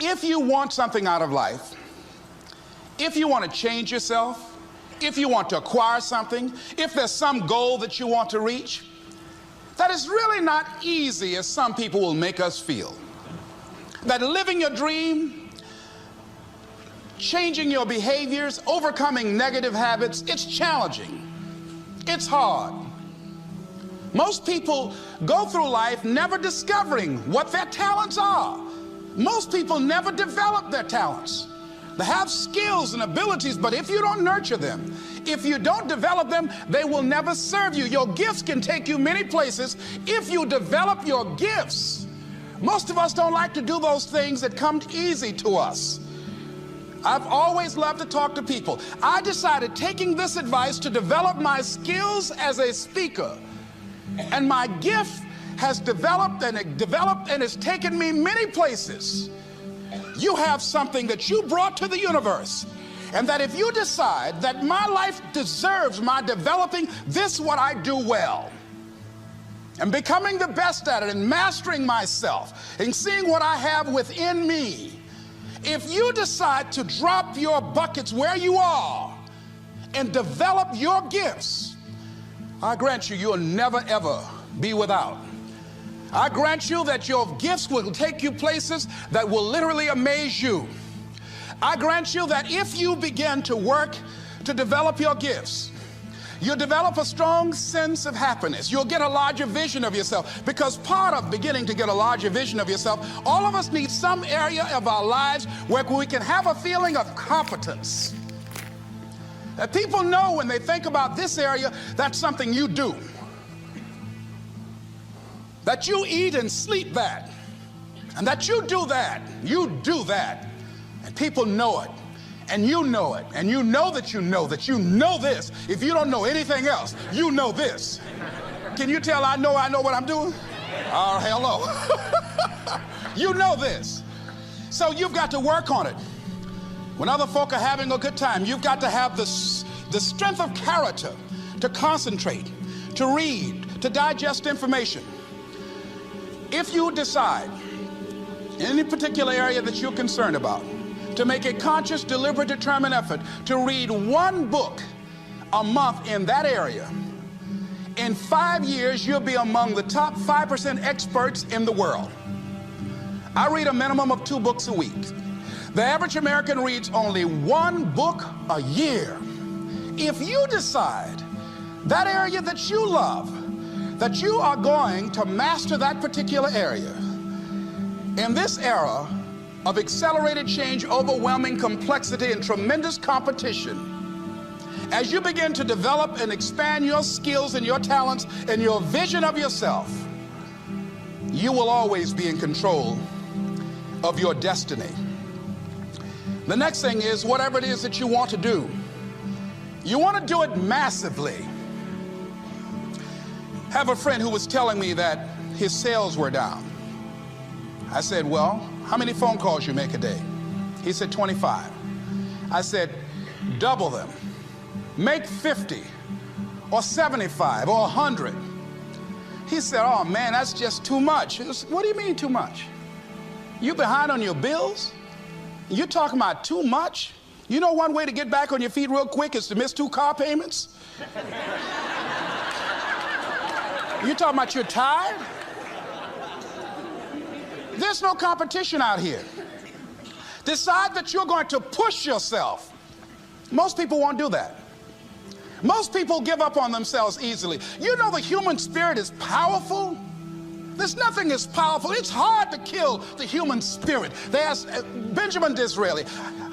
If you want something out of life, if you want to change yourself, if you want to acquire something, if there's some goal that you want to reach, that is really not easy as some people will make us feel. That living your dream, changing your behaviors, overcoming negative habits, it's challenging. It's hard. Most people go through life never discovering what their talents are. Most people never develop their talents. They have skills and abilities, but if you don't nurture them, if you don't develop them, they will never serve you. Your gifts can take you many places if you develop your gifts. Most of us don't like to do those things that come easy to us. I've always loved to talk to people. I decided, taking this advice, to develop my skills as a speaker. And my gift has developed and it's taken me many places. You have something that you brought to the universe, and that if you decide that my life deserves my developing this, what I do well, and becoming the best at it, and mastering myself, and seeing what I have within me, if you decide to drop your buckets where you are and develop your gifts, I grant you, you'll never ever be without. I grant you that your gifts will take you places that will literally amaze you. I grant you that if you begin to work to develop your gifts, you'll develop a strong sense of happiness. You'll get a larger vision of yourself, because part of beginning to get a larger vision of yourself, all of us need some area of our lives where we can have a feeling of competence. That people know when they think about this area, that's something you do. That you eat and sleep that, and that you do that, and people know it, and you know it, and you know that you know this. If you don't know anything else, you know this. Can you tell I know what I'm doing? Oh, hello. You know this. So you've got to work on it. When other folk are having a good time, you've got to have the strength of character to concentrate, to read, to digest information. If you decide in any particular area that you're concerned about, to make a conscious, deliberate, determined effort to read one book a month in that area, in 5 years, you'll be among the top 5% experts in the world. I read a minimum of 2 books a week. The average American reads only 1 book a year. If you decide that area that you love, that you are going to master that particular area, in this era of accelerated change, overwhelming complexity, and tremendous competition, as you begin to develop and expand your skills and your talents and your vision of yourself, you will always be in control of your destiny. The next thing is, whatever it is that you want to do, you want to do it massively. I have a friend who was telling me that his sales were down. I said, well, how many phone calls you make a day? He said, 25. I said, double them. Make 50 or 75 or 100. He said, oh man, that's just too much. What do you mean too much? You behind on your bills? You're talking about too much? You know one way to get back on your feet real quick is to miss 2 car payments? You talking about you're tired? There's no competition out here. Decide that you're going to push yourself. Most people won't do that. Most people give up on themselves easily. You know the human spirit is powerful. There's nothing as powerful. It's hard to kill the human spirit. They asked Benjamin Disraeli,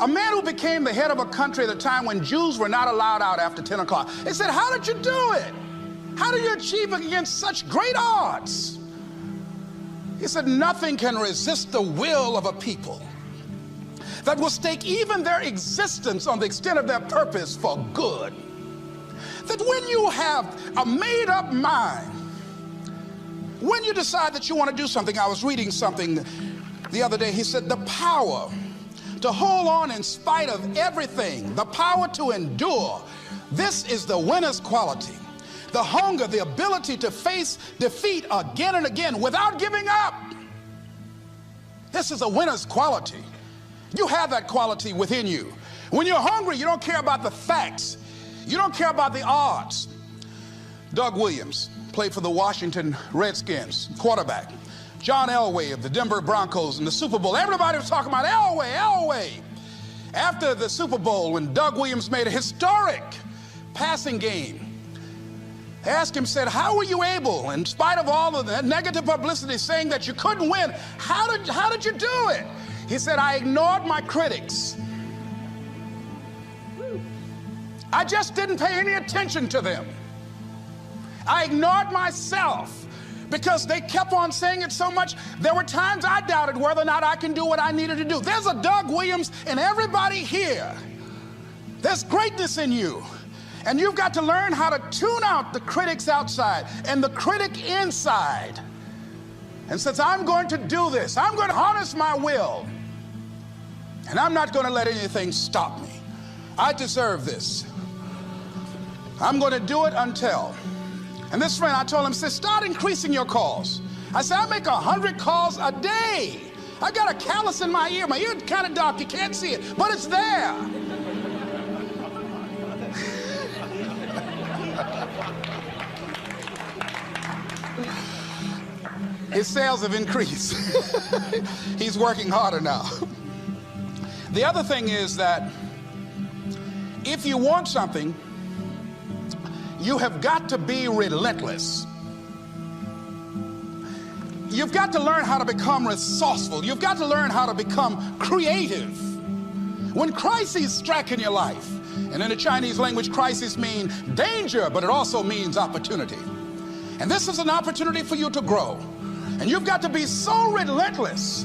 a man who became the head of a country at a time when Jews were not allowed out after 10 o'clock. They said, how did you do it? How do you achieve it against such great odds? He said, nothing can resist the will of a people that will stake even their existence on the extent of their purpose for good. That when you have a made-up mind, when you decide that you want to do something, I was reading something the other day, he said, the power to hold on in spite of everything, the power to endure, this is the winner's quality. The hunger, the ability to face defeat again and again without giving up. This is a winner's quality. You have that quality within you. When you're hungry, you don't care about the facts. You don't care about the odds. Doug Williams played for the Washington Redskins, quarterback. John Elway of the Denver Broncos in the Super Bowl. Everybody was talking about Elway. After the Super Bowl, when Doug Williams made a historic passing game, they asked him, said, how were you able, in spite of all of the negative publicity saying that you couldn't win, how did you do it? He said, I ignored my critics. I just didn't pay any attention to them. I ignored myself because they kept on saying it so much. There were times I doubted whether or not I can do what I needed to do. There's a Doug Williams in everybody here. There's greatness in you. And you've got to learn how to tune out the critics outside and the critic inside. And says, I'm going to do this. I'm going to harness my will. And I'm not going to let anything stop me. I deserve this. I'm going to do it until. And this friend, I told him, said, start increasing your calls. I said, I make 100 calls a day. I got a callus in my ear. My ear's kind of dark. You can't see it, but it's there. His sales have increased. He's working harder now. The other thing is that if you want something, you have got to be relentless. You've got to learn how to become resourceful. You've got to learn how to become creative. When crises strike in your life, and in the Chinese language, crises mean danger, but it also means opportunity. And this is an opportunity for you to grow. And you've got to be so relentless,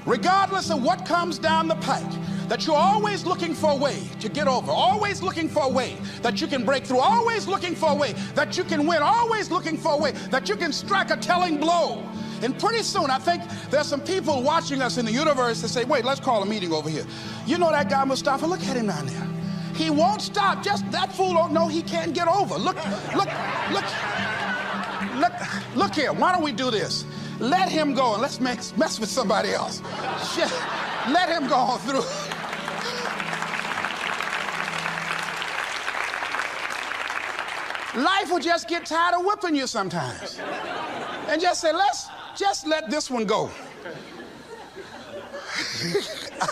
regardless of what comes down the pike, that you're always looking for a way to get over, always looking for a way that you can break through, always looking for a way that you can win, always looking for a way that you can strike a telling blow. And pretty soon, I think there's some people watching us in the universe that say, wait, let's call a meeting over here. You know that guy Mustafa? Look at him down there. He won't stop. Just that fool don't know he can't get over. Look here. Why don't we do this? Let him go and let's mess with somebody else. Shit. Let him go on through. Life will just get tired of whipping you sometimes. And just say, just let this one go.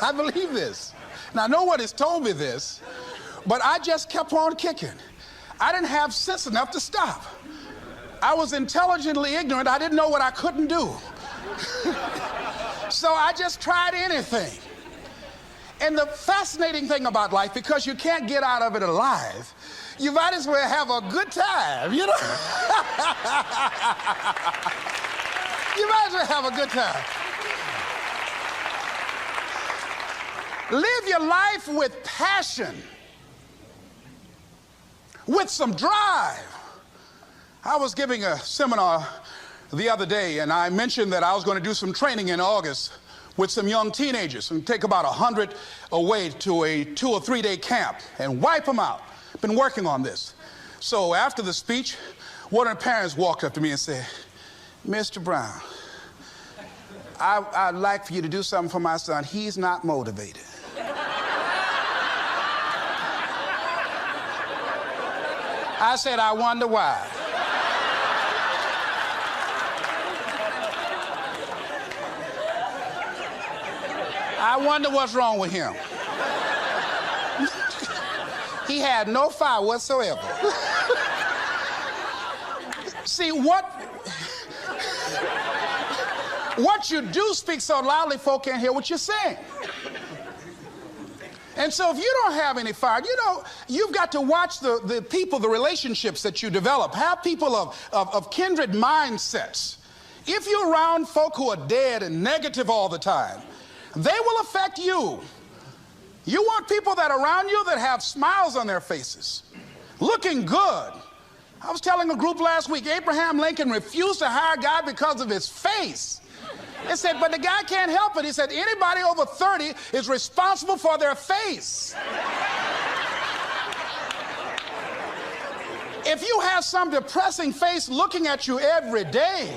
I believe this. Now, no one has told me this, but I just kept on kicking. I didn't have sense enough to stop. I was intelligently ignorant. I didn't know what I couldn't do. So I just tried anything. And the fascinating thing about life, because you can't get out of it alive, you might as well have a good time, you know? You might as well have a good time. Live your life with passion, with some drive. I was giving a seminar the other day, and I mentioned that I was going to do some training in August with some young teenagers and take about 100 away to a 2 or 3 day camp and wipe them out. I've been working on this. So after the speech, one of the parents walked up to me and said, Mr. Brown, I'd like for you to do something for my son. He's not motivated. I said, I wonder why. I wonder what's wrong with him. He had no fire whatsoever. See, what you do speak so loudly, folk can't hear what you're saying. And so if you don't have any fire, you've got to watch the people, the relationships that you develop. Have people of kindred mindsets. If you're around folk who are dead and negative all the time, they will affect you. You want people that are around you that have smiles on their faces, looking good. I was telling a group last week, Abraham Lincoln refused to hire a guy because of his face. They said, but the guy can't help it. He said, anybody over 30 is responsible for their face. If you have some depressing face looking at you every day,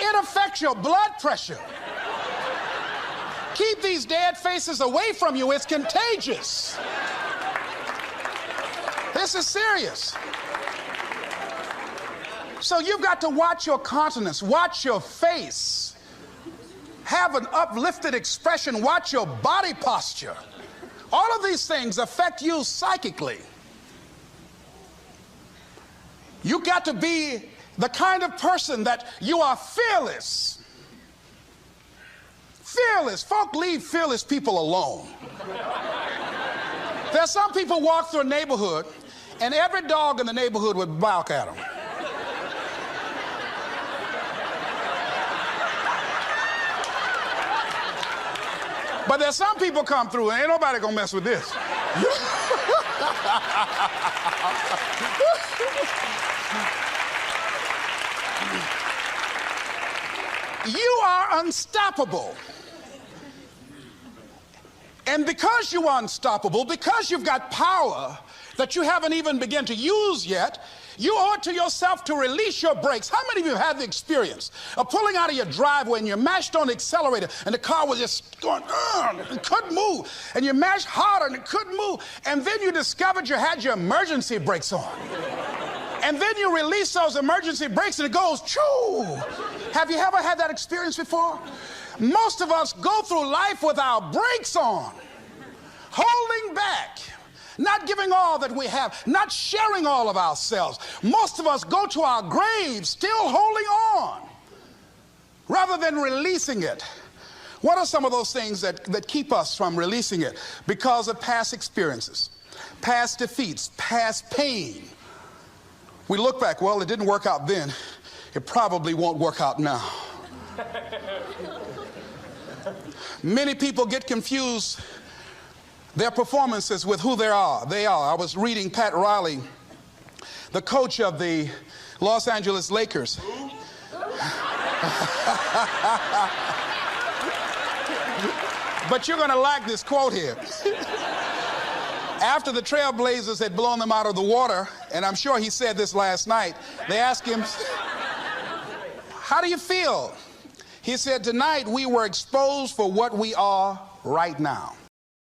it affects your blood pressure. Keep these dead faces away from you. It's contagious. This is serious. So you've got to watch your countenance, watch your face, have an uplifted expression, watch your body posture. All of these things affect you psychically. You got to be the kind of person that you are fearless. Fearless. Folk leave fearless people alone. There's some people walk through a neighborhood and every dog in the neighborhood would bark at them. But there's some people come through and ain't nobody gonna mess with this. You are unstoppable. And because you are unstoppable, because you've got power that you haven't even begun to use yet, you owe it to yourself to release your brakes. How many of you have the experience of pulling out of your driveway and you mashed on the accelerator and the car was just going, it couldn't move, and you mashed harder and it couldn't move, and then you discovered you had your emergency brakes on. And then you release those emergency brakes and it goes, choo! Have you ever had that experience before? Most of us go through life with our brakes on, holding back, not giving all that we have, not sharing all of ourselves. Most of us go to our graves still holding on rather than releasing it. What are some of those things that keep us from releasing it? Because of past experiences, past defeats, past pain. We look back, well, it didn't work out then. It probably won't work out now. Many people get confused their performances with who they are. I was reading Pat Riley, the coach of the Los Angeles Lakers. But you're going to like this quote here. After the Trailblazers had blown them out of the water, and I'm sure he said this last night, they asked him, how do you feel? He said, tonight we were exposed for what we are right now.